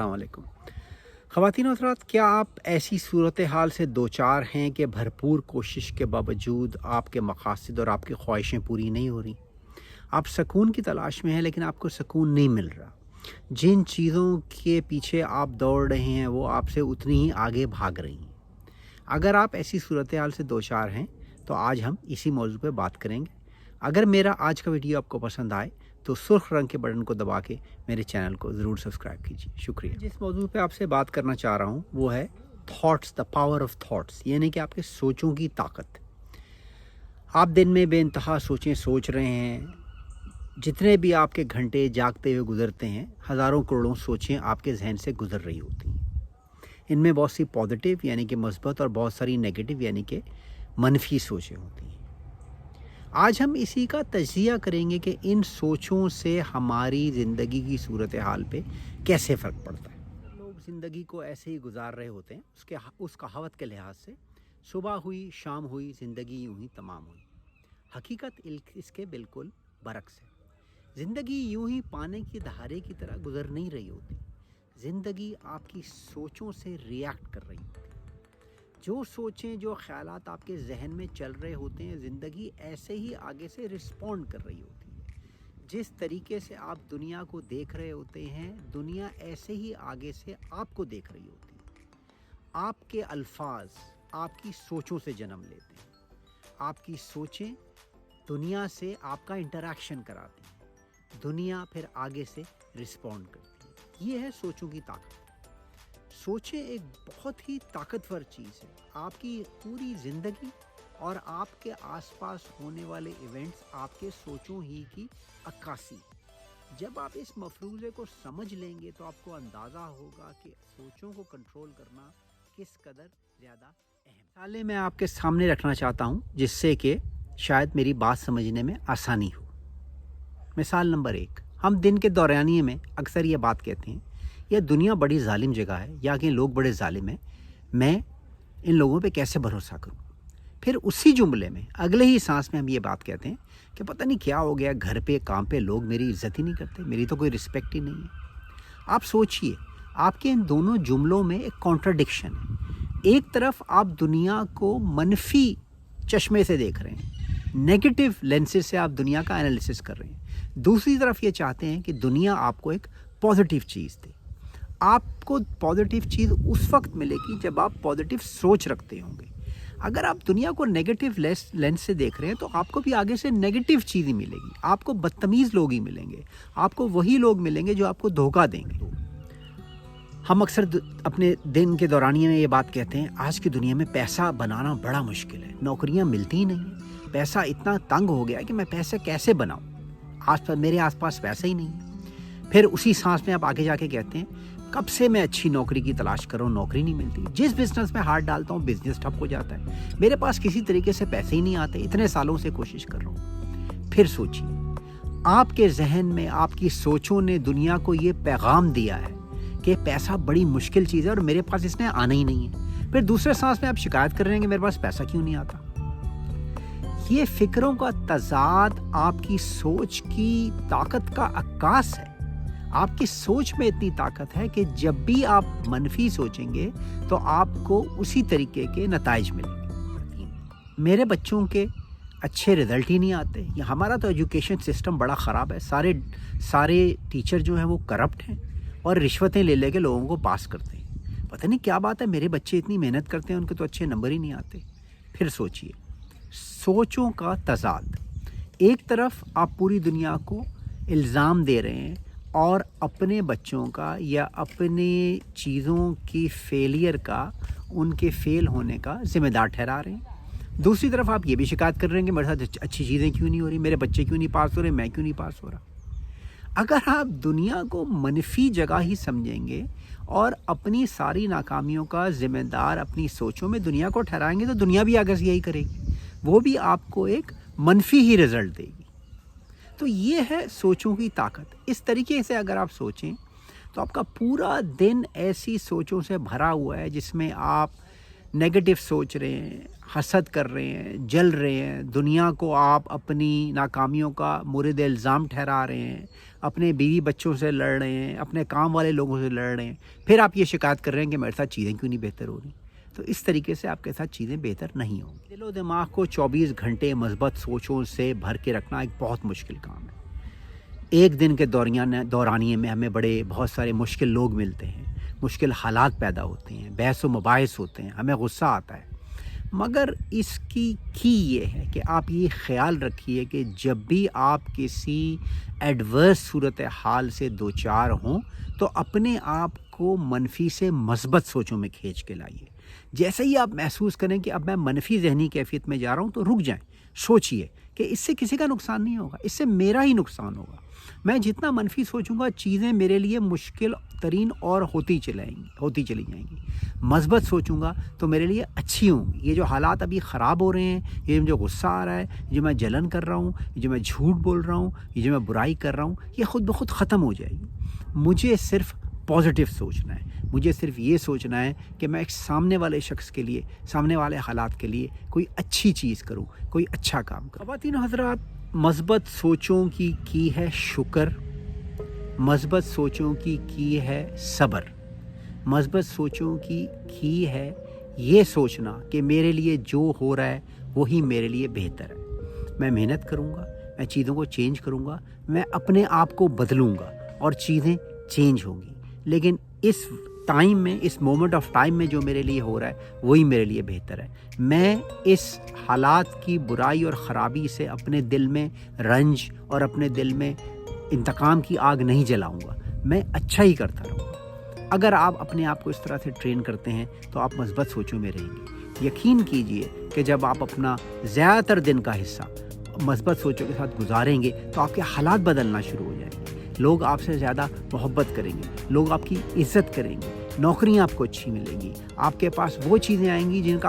अस्सलाम वालेकुम। ख़वातीन और हज़रात, क्या आप ऐसी सूरत हाल से दो चार हैं कि भरपूर कोशिश के बावजूद आपके मकासद और आपकी ख्वाहिशें पूरी नहीं हो रही? आप सुकून की तलाश में हैं लेकिन आपको सुकून नहीं मिल रहा। जिन चीज़ों के पीछे आप दौड़ रहे हैं वो आपसे उतनी ही आगे भाग रही हैं। अगर आप ऐसी सूरत हाल से दो चार हैं तो आज हम इसी मौजू पे बात करेंगे। अगर मेरा आज का वीडियो आपको पसंद आए तो सुर्ख रंग के बटन को दबा के मेरे चैनल को ज़रूर सब्सक्राइब कीजिए। शुक्रिया। जिस मौजू पे आपसे बात करना चाह रहा हूँ वो है thoughts, the power of thoughts, यानी कि आपके सोचों की ताकत। आप दिन में बेइंतहा सोचें सोच रहे हैं। जितने भी आपके घंटे जागते हुए गुजरते हैं, हज़ारों करोड़ों सोचें आपके जहन से गुजर रही होती हैं। इनमें बहुत सी पॉजिटिव यानी कि مثبت और बहुत सारी नेगेटिव यानी कि मनफी सोचें होती हैं। आज हम इसी का तज्ज़िया करेंगे कि इन सोचों से हमारी ज़िंदगी की सूरत हाल पे कैसे फ़र्क पड़ता है। लोग ज़िंदगी को ऐसे ही गुजार रहे होते हैं उस कहावत के लिहाज से, सुबह हुई शाम हुई ज़िंदगी यूं ही तमाम हुई। हकीकत इसके बिल्कुल बरक्स है। ज़िंदगी यूं ही पानी की धारे की तरह गुजर नहीं रही होती। ज़िंदगी आपकी सोचों से रिएक्ट कर रही होती है। जो सोचें, जो ख्यालात आपके जहन में चल रहे होते हैं, ज़िंदगी ऐसे ही आगे से रिस्पॉन्ड कर रही होती है। जिस तरीके से आप दुनिया को देख रहे होते हैं, दुनिया ऐसे ही आगे से आपको देख रही होती है। आपके अल्फाज आपकी सोचों से जन्म लेते हैं। आपकी सोचें दुनिया से आपका इंटरेक्शन कराती हैं। दुनिया फिर आगे से रिस्पॉन्ड करती है। ये है सोचों की ताकत। सोचें एक बहुत ही ताकतवर चीज़ है। आपकी पूरी ज़िंदगी और आपके आसपास होने वाले इवेंट्स आपके सोचों ही की अक्कासी। जब आप इस मफरूज़े को समझ लेंगे तो आपको अंदाज़ा होगा कि सोचों को कंट्रोल करना किस कदर ज़्यादा अहम। मिसालें मैं आपके सामने रखना चाहता हूँ जिससे कि शायद मेरी बात समझने में आसानी हो। मिसाल नंबर 1, हम दिन के दौरानिए में अक्सर ये बात कहते हैं, यह दुनिया बड़ी जालिम जगह है, यहाँ के लोग बड़े जालिम हैं, मैं इन लोगों पे कैसे भरोसा करूं। फिर उसी जुमले में अगले ही सांस में हम ये बात कहते हैं कि पता नहीं क्या हो गया, घर पे काम पे लोग मेरी इज्जत ही नहीं करते, मेरी तो कोई रिस्पेक्ट ही नहीं है। आप सोचिए, आपके इन दोनों जुमलों में एक कॉन्ट्राडिक्शन है। एक तरफ आप दुनिया को मनफी चश्मे से देख रहे हैं, नेगेटिव लेंसेज से आप दुनिया का एनालिसिस कर रहे हैं। दूसरी तरफ ये चाहते हैं कि दुनिया आपको एक पॉजिटिव चीज़ दे। आपको पॉजिटिव चीज़ उस वक्त मिलेगी जब आप पॉजिटिव सोच रखते होंगे। अगर आप दुनिया को नेगेटिव लेंस से देख रहे हैं तो आपको भी आगे से नेगेटिव चीज़ ही मिलेगी। आपको बदतमीज़ लोग ही मिलेंगे, आपको वही लोग मिलेंगे जो आपको धोखा देंगे। हम अक्सर अपने दिन के दौरानिए में ये बात कहते हैं, आज की दुनिया में पैसा बनाना बड़ा मुश्किल है, नौकरियां मिलती ही नहीं हैं, पैसा इतना तंग हो गया कि मैं पैसे कैसे बनाऊं, मेरे आसपास पैसा ही नहीं है। फिर उसी सांस में आप आगे जाके कहते हैं, कब से मैं अच्छी नौकरी की तलाश कर रहा हूँ, नौकरी नहीं मिलती। जिस बिज़नेस में हाथ डालता हूँ बिज़नेस ठप हो जाता है, मेरे पास किसी तरीके से पैसे ही नहीं आते, इतने सालों से कोशिश कर रहा हूँ। फिर सोचिए, आपके जहन में आपकी सोचों ने दुनिया को ये पैगाम दिया है कि पैसा बड़ी मुश्किल चीज़ है और मेरे पास इसने आना ही नहीं है। फिर दूसरे सांस में आप शिकायत कर रहे हैं कि मेरे पास पैसा क्यों नहीं आता। ये फिक्रों का तजाद आपकी सोच की ताकत का अक्कास है। आपकी सोच में इतनी ताकत है कि जब भी आप मनफी सोचेंगे तो आपको उसी तरीके के नताइज मिलेंगे। मेरे बच्चों के अच्छे रिजल्ट ही नहीं आते, या हमारा तो एजुकेशन सिस्टम बड़ा ख़राब है, सारे टीचर जो हैं वो करप्ट हैं और रिश्वतें ले लेके लोगों को पास करते हैं। पता नहीं क्या बात है, मेरे बच्चे इतनी मेहनत करते हैं, उनके तो अच्छे नंबर ही नहीं आते। फिर सोचिए, सोचों का तजाद। एक तरफ आप पूरी दुनिया को इल्ज़ाम दे रहे हैं और अपने बच्चों का या अपने चीज़ों की फेलियर का, उनके फेल होने का ज़िम्मेदार ठहरा रहे हैं। दूसरी तरफ आप ये भी शिकायत कर रहे हैं कि मेरे साथ अच्छी चीज़ें क्यों नहीं हो रही, मेरे बच्चे क्यों नहीं पास हो रहे, मैं क्यों नहीं पास हो रहा। अगर आप दुनिया को मनफी जगह ही समझेंगे और अपनी सारी नाकामियों का ज़िम्मेदार अपनी सोचों में दुनिया को ठहराएंगे तो दुनिया भी आगे से यही करेगी, वो भी आपको एक मनफी ही रिज़ल्ट देगी। तो ये है सोचों की ताकत। इस तरीके से अगर आप सोचें तो आपका पूरा दिन ऐसी सोचों से भरा हुआ है जिसमें आप नेगेटिव सोच रहे हैं, हसद कर रहे हैं, जल रहे हैं, दुनिया को आप अपनी नाकामियों का मुर्द इल्ज़ाम ठहरा रहे हैं, اپنے بیوی بچوں سے لڑ رہے ہیں، اپنے کام والے لوگوں سے لڑ رہے ہیں، پھر آپ یہ شکایت کر رہے ہیں کہ میرے ساتھ چیزیں کیوں نہیں بہتر ہو رہی. تو اس طریقے سے آپ کے ساتھ چیزیں بہتر نہیں ہوں گی. دل و دماغ کو 24 گھنٹے مثبت سوچوں سے بھر کے رکھنا ایک بہت مشکل کام ہے. ایک دن کے دورانیے میں ہمیں بہت سارے مشکل لوگ ملتے ہیں، مشکل حالات پیدا ہوتے ہیں، بحث و مباحث ہوتے ہیں، ہمیں غصہ آتا ہے. مگر اس کی یہ ہے کہ آپ یہ خیال رکھیے کہ جب بھی آپ کسی ایڈورس صورتحال سے دوچار ہوں تو اپنے آپ کو منفی سے مثبت سوچوں میں کھینچ کے لائیے. جیسے ہی آپ محسوس کریں کہ اب میں منفی ذہنی کیفیت میں جا رہا ہوں تو رک جائیں، سوچئے کہ اس سے کسی کا نقصان نہیں ہوگا، اس سے میرا ہی نقصان ہوگا. میں جتنا منفی سوچوں گا چیزیں میرے لیے مشکل ترین اور ہوتی چلی جائیں گی. مثبت سوچوں گا تو میرے لیے اچھی ہوں گی. یہ جو حالات ابھی خراب ہو رہے ہیں، یہ جو غصہ آ رہا ہے، جو میں جلن کر رہا ہوں، یہ جو میں جھوٹ بول رہا ہوں، یہ جو میں برائی کر رہا ہوں، یہ خود بخود ختم ہو جائے گی. مجھے صرف پازیٹیو سوچنا ہے. مجھے صرف یہ سوچنا ہے کہ میں ایک سامنے والے شخص کے لیے، سامنے والے حالات کے لیے کوئی اچھی چیز کروں، کوئی اچھا کام کروں. خواتین و حضرات، مثبت سوچوں کی ہے شکر، مثبت سوچوں کی ہے صبر، مثبت سوچوں کی ہے یہ سوچنا کہ میرے لیے جو ہو رہا ہے وہی میرے لیے بہتر ہے. میں محنت کروں گا، میں چیزوں کو چینج کروں گا، میں اپنے آپ کو بدلوں گا اور چیزیں چینج ہوں گی. لیکن اس ٹائم میں، اس مومنٹ آف ٹائم میں جو میرے لیے ہو رہا ہے وہی میرے لیے بہتر ہے. میں اس حالات کی برائی اور خرابی سے اپنے دل میں رنج اور اپنے دل میں انتقام کی آگ نہیں جلاؤں گا. میں اچھا ہی کرتا رہوں گا. اگر آپ اپنے آپ کو اس طرح سے ٹرین کرتے ہیں تو آپ مثبت سوچوں میں رہیں گے. یقین کیجئے کہ جب آپ اپنا زیادہ تر دن کا حصہ مثبت سوچوں کے ساتھ گزاریں گے تو آپ کے حالات بدلنا شروع ہو جائیں گے. لوگ آپ سے زیادہ محبت کریں گے، لوگ آپ کی عزت کریں گے، نوکریاں آپ کو اچھی ملیں گی، آپ کے پاس وہ چیزیں آئیں گی جن کی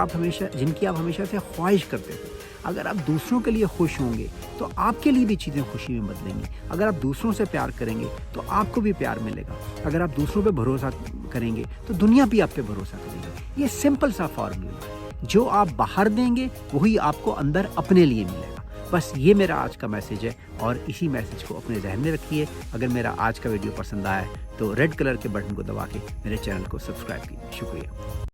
آپ ہمیشہ سے خواہش کرتے تھے. اگر آپ دوسروں کے لیے خوش ہوں گے تو آپ کے لیے بھی چیزیں خوشی میں بدلیں گی. اگر آپ دوسروں سے پیار کریں گے تو آپ کو بھی پیار ملے گا. اگر آپ دوسروں پہ بھروسہ کریں گے تو دنیا بھی آپ پہ بھروسہ کرے گی. یہ سمپل سا فارمولا ہے. جو آپ باہر دیں گے وہی آپ کو اندر اپنے لیے ملے گا. بس یہ میرا آج کا میسیج ہے اور اسی میسیج کو اپنے ذہن میں رکھیے. اگر میرا آج کا ویڈیو پسند آیا ہے تو ریڈ کلر کے بٹن کو دبا کے میرے چینل کو سبسکرائب کیجیے. شکریہ.